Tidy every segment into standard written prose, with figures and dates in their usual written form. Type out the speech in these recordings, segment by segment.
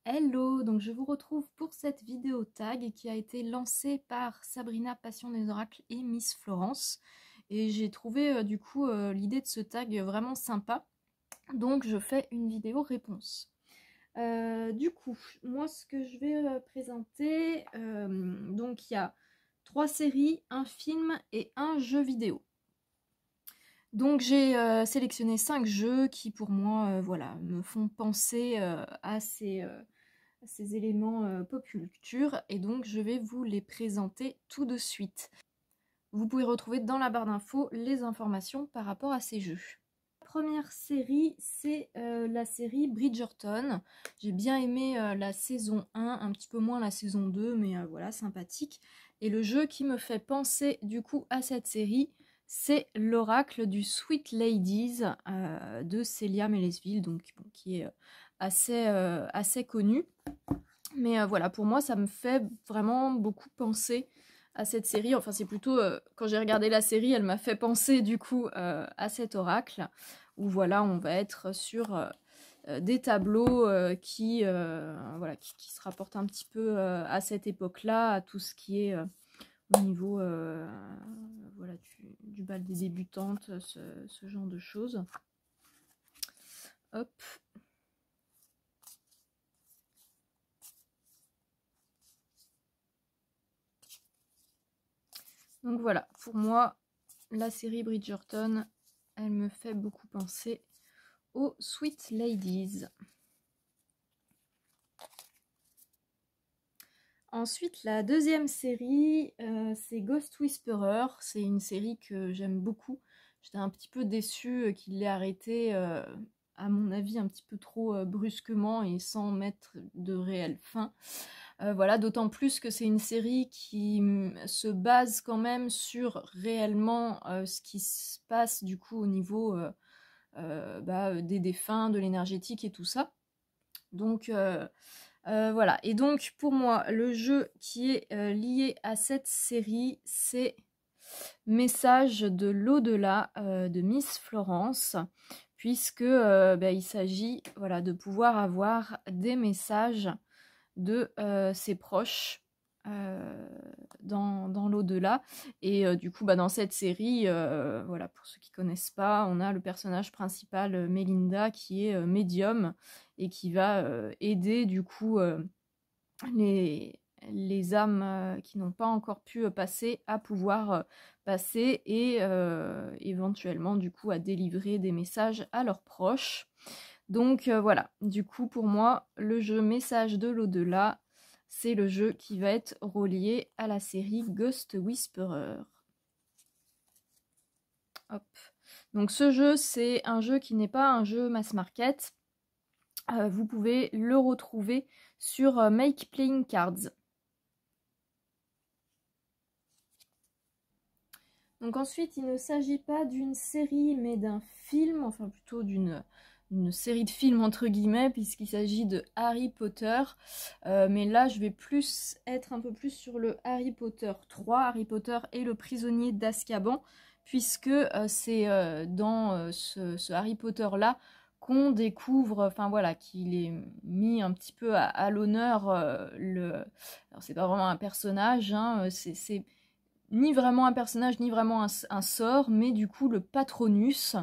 Hello, donc je vous retrouve pour cette vidéo tag qui a été lancée par Sabrina Passion des Oracles et Miss Florence. Et j'ai trouvé l'idée de ce tag vraiment sympa, donc je fais une vidéo réponse. Moi ce que je vais présenter, donc il y a 3 séries, un film et un jeu vidéo. Donc j'ai sélectionné 5 jeux qui pour moi me font penser à ces éléments pop culture, et donc je vais vous les présenter tout de suite. Vous pouvez retrouver dans la barre d'infos les informations par rapport à ces jeux. La première série, c'est la série Bridgerton. J'ai bien aimé la saison 1, un petit peu moins la saison 2, mais voilà, sympathique. Et le jeu qui me fait penser du coup à cette série, c'est l'oracle du Sweet Ladies de Célia Mélesville, donc bon, qui est assez connu. Mais voilà, pour moi, ça me fait vraiment beaucoup penser à cette série. Enfin, c'est plutôt, quand j'ai regardé la série, elle m'a fait penser du coup à cet oracle, où voilà, on va être sur des tableaux qui se rapportent un petit peu à cette époque-là, à tout ce qui est au niveau du bal des débutantes, ce genre de choses. Hop. Donc voilà, pour moi, la série Bridgerton, elle me fait beaucoup penser aux Sweet Ladies. Ensuite, la deuxième série, c'est Ghost Whisperer. C'est une série que j'aime beaucoup. J'étais un petit peu déçue qu'il l'ait arrêtée, à mon avis, un petit peu trop brusquement et sans mettre de réelle fin. Voilà, d'autant plus que c'est une série qui se base quand même sur réellement ce qui se passe du coup au niveau des défunts, de l'énergétique et tout ça. Donc voilà, et donc pour moi, le jeu qui est lié à cette série, c'est Message de l'au-delà de Miss Florence, puisque il s'agit de pouvoir avoir des messages de ses proches dans l'au-delà. Et du coup, dans cette série, pour ceux qui connaissent pas, on a le personnage principal, Melinda, qui est médium et qui va aider du coup les âmes qui n'ont pas encore pu passer à pouvoir passer, et éventuellement du coup à délivrer des messages à leurs proches. Donc voilà, du coup pour moi, le jeu Message de l'au-delà, c'est le jeu qui va être relié à la série Ghost Whisperer. Hop. Donc ce jeu, c'est un jeu qui n'est pas un jeu mass market. Vous pouvez le retrouver sur Make Playing Cards. Donc ensuite, il ne s'agit pas d'une série, mais d'un film, enfin plutôt d'une série de films entre guillemets, puisqu'il s'agit de Harry Potter. Mais là, je vais plus être un peu plus sur le Harry Potter 3, Harry Potter et le prisonnier d'Azkaban, puisque c'est dans ce Harry Potter-là qu'on découvre, enfin voilà, qu'il est mis un petit peu à l'honneur. Alors c'est pas vraiment un personnage, hein, c'est ni vraiment un personnage, ni vraiment un sort, mais du coup le Patronus.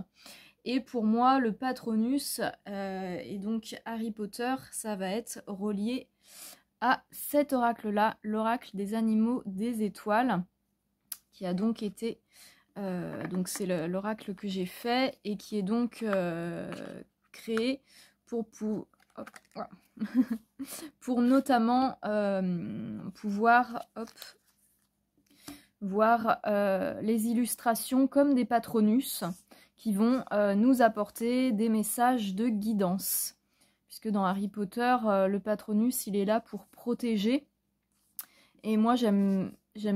Et pour moi, le Patronus, et donc Harry Potter, ça va être relié à cet oracle-là, l'oracle des animaux des étoiles, qui a donc été... donc c'est l'oracle que j'ai fait, et qui est donc créé pour notamment pouvoir... voir les illustrations comme des patronus qui vont nous apporter des messages de guidance. Puisque dans Harry Potter, le patronus, il est là pour protéger. Et moi, j'aime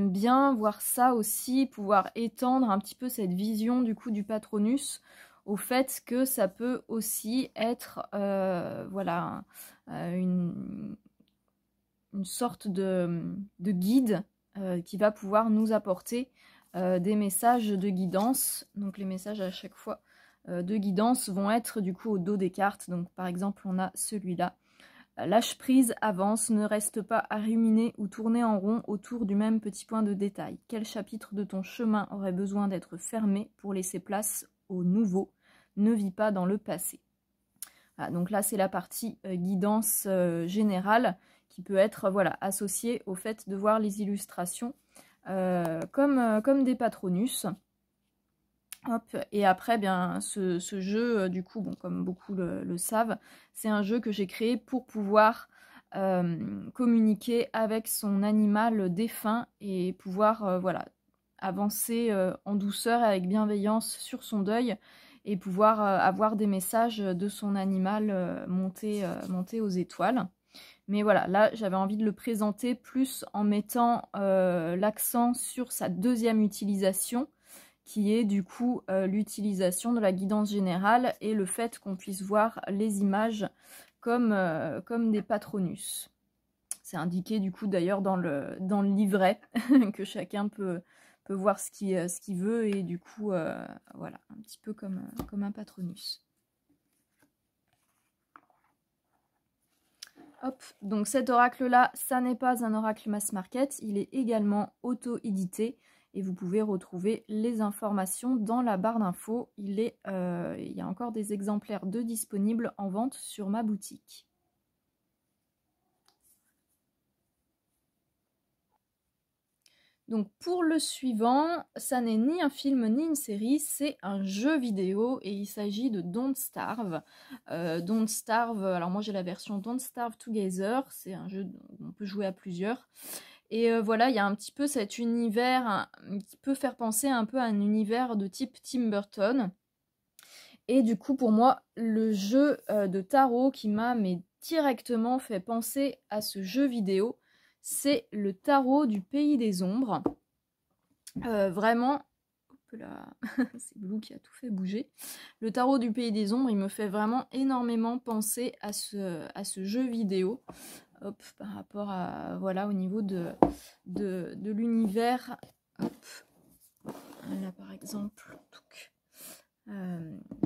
bien voir ça aussi, pouvoir étendre un petit peu cette vision du coup du patronus au fait que ça peut aussi être une sorte de guide qui va pouvoir nous apporter des messages de guidance. Donc les messages à chaque fois de guidance vont être du coup au dos des cartes. Donc par exemple on a celui-là, Lâche prise, avance, ne reste pas à ruminer ou tourner en rond autour du même petit point de détail. Quel chapitre de ton chemin aurait besoin d'être fermé pour laisser place au nouveau? Ne vis pas dans le passé. Voilà, donc là, c'est la partie guidance générale qui peut être voilà, associée au fait de voir les illustrations comme des patronus. Hop. Et après, bien, ce jeu, du coup, bon, comme beaucoup le savent, c'est un jeu que j'ai créé pour pouvoir communiquer avec son animal défunt et pouvoir voilà, avancer en douceur et avec bienveillance sur son deuil et pouvoir avoir des messages de son animal monté aux étoiles. Mais voilà, là, j'avais envie de le présenter plus en mettant l'accent sur sa deuxième utilisation, qui est du coup l'utilisation de la guidance générale et le fait qu'on puisse voir les images comme des patronus. C'est indiqué du coup d'ailleurs dans le livret que chacun peut voir ce qu'il veut et du coup voilà, un petit peu comme un patronus. Hop, donc cet oracle-là, ça n'est pas un oracle mass market, il est également auto-édité et vous pouvez retrouver les informations dans la barre d'infos. Il y a encore des exemplaires de disponibles en vente sur ma boutique. Donc pour le suivant, ça n'est ni un film ni une série, c'est un jeu vidéo et il s'agit de Don't Starve. Don't Starve, alors moi j'ai la version Don't Starve Together, c'est un jeu où on peut jouer à plusieurs. Et voilà, il y a un petit peu cet univers qui peut faire penser un peu à un univers de type Tim Burton. Et du coup, pour moi, le jeu de tarot qui m'a directement fait penser à ce jeu vidéo, c'est le tarot du Pays des Ombres. Vraiment, hop là, c'est Blue qui a tout fait bouger. Le tarot du Pays des Ombres, il me fait vraiment énormément penser à ce jeu vidéo. Hop, par rapport à, voilà, au niveau de l'univers. Hop, là par exemple,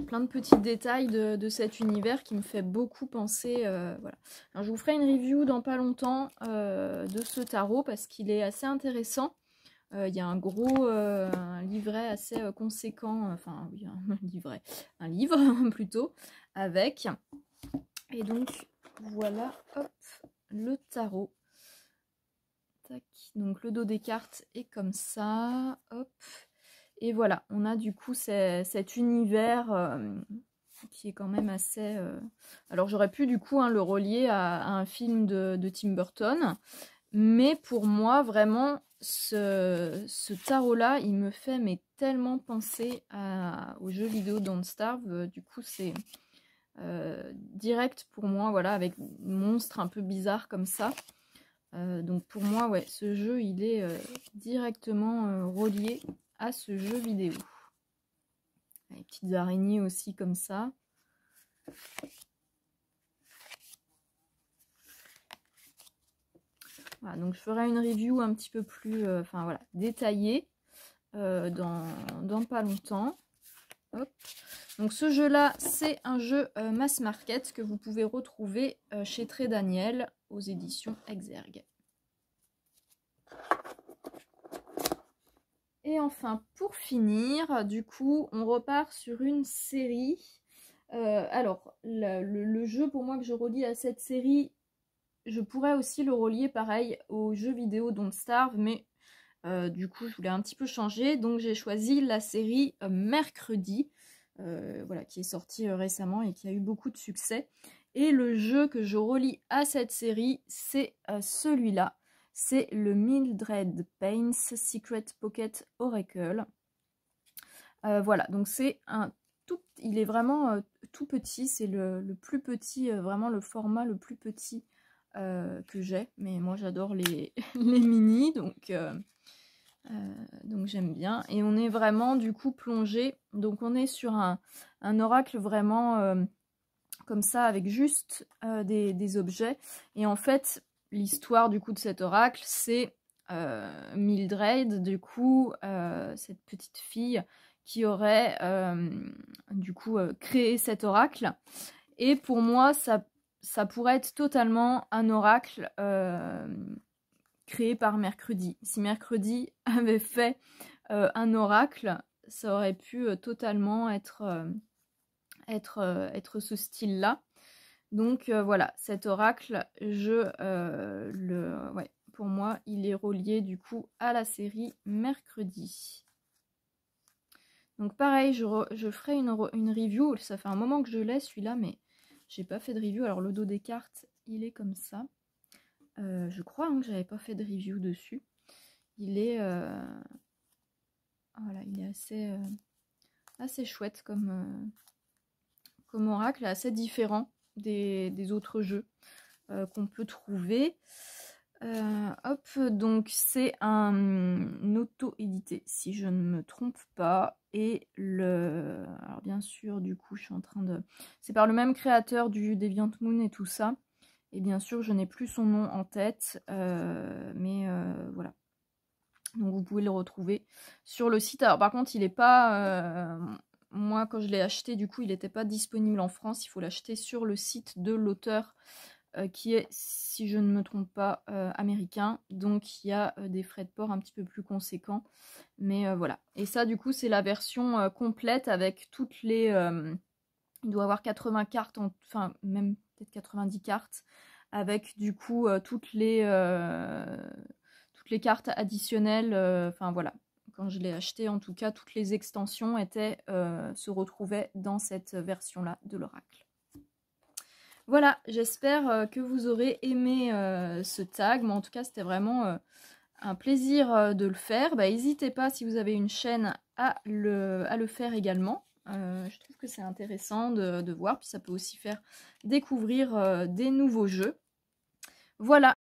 plein de petits détails de cet univers qui me fait beaucoup penser. Voilà. Alors, je vous ferai une review dans pas longtemps de ce tarot parce qu'il est assez intéressant. Il y a un gros un livret assez conséquent, enfin oui, un livre plutôt, avec. Et donc voilà, hop, le tarot. Tac. Donc le dos des cartes est comme ça, hop. Et voilà, on a du coup cet univers qui est quand même assez... Alors j'aurais pu du coup le relier à un film de Tim Burton, mais pour moi vraiment ce tarot-là, il me fait tellement penser au jeu vidéo Don't Starve. Du coup c'est direct pour moi, voilà, avec monstre un peu bizarre comme ça. Donc pour moi, ouais, ce jeu, il est directement relié à ce jeu vidéo. Les petites araignées aussi comme ça. Voilà, donc je ferai une review un petit peu plus voilà, détaillée dans pas longtemps. Hop. Donc ce jeu-là, c'est un jeu mass market que vous pouvez retrouver chez Très Daniel aux éditions Exergue. Et enfin, pour finir, du coup, on repart sur une série. Alors, le jeu pour moi que je relie à cette série, je pourrais aussi le relier pareil au jeu vidéo Don't Starve, mais du coup, je voulais un petit peu changer. Donc, j'ai choisi la série Mercredi, voilà, qui est sortie récemment et qui a eu beaucoup de succès. Et le jeu que je relie à cette série, c'est celui-là. C'est le Mildred Payne's Secret Pocket Oracle. Voilà, donc c'est il est vraiment tout petit, c'est le plus petit, vraiment le format le plus petit que j'ai. Mais moi j'adore les mini, donc j'aime bien. Et on est vraiment du coup plongé, donc on est sur un oracle vraiment comme ça, avec juste des objets. Et en fait, l'histoire du coup de cet oracle, c'est Mildred, du coup, cette petite fille qui aurait du coup créé cet oracle. Et pour moi, ça pourrait être totalement un oracle créé par Mercredi. Si Mercredi avait fait un oracle, ça aurait pu totalement être ce style-là. Donc voilà, cet oracle, pour moi, il est relié du coup à la série Mercredi. Donc pareil, je ferai une review. Ça fait un moment que je l'ai celui-là, mais j'ai pas fait de review. Alors le dos des cartes, il est comme ça. Je crois que j'avais pas fait de review dessus. Il est, voilà, il est assez chouette comme oracle, assez différent des autres jeux qu'on peut trouver. Hop, donc c'est un auto-édité, si je ne me trompe pas. Et alors bien sûr, du coup, je suis en train de... C'est par le même créateur du Deviant Moon et tout ça. Et bien sûr, je n'ai plus son nom en tête, mais voilà. Donc vous pouvez le retrouver sur le site. Alors par contre, il n'est pas... moi, quand je l'ai acheté, du coup, il n'était pas disponible en France. Il faut l'acheter sur le site de l'auteur qui est, si je ne me trompe pas, américain. Donc il y a des frais de port un petit peu plus conséquents. Mais voilà. Et ça, du coup, c'est la version complète avec toutes les... il doit avoir 80 cartes, enfin même peut-être 90 cartes, avec du coup toutes les cartes additionnelles. Enfin voilà. Quand je l'ai acheté, en tout cas, toutes les extensions se retrouvaient dans cette version-là de l'oracle. Voilà, j'espère que vous aurez aimé ce tag. Mais en tout cas, c'était vraiment un plaisir de le faire. N'hésitez pas, si vous avez une chaîne, à le faire également. Je trouve que c'est intéressant de voir. Puis ça peut aussi faire découvrir des nouveaux jeux. Voilà.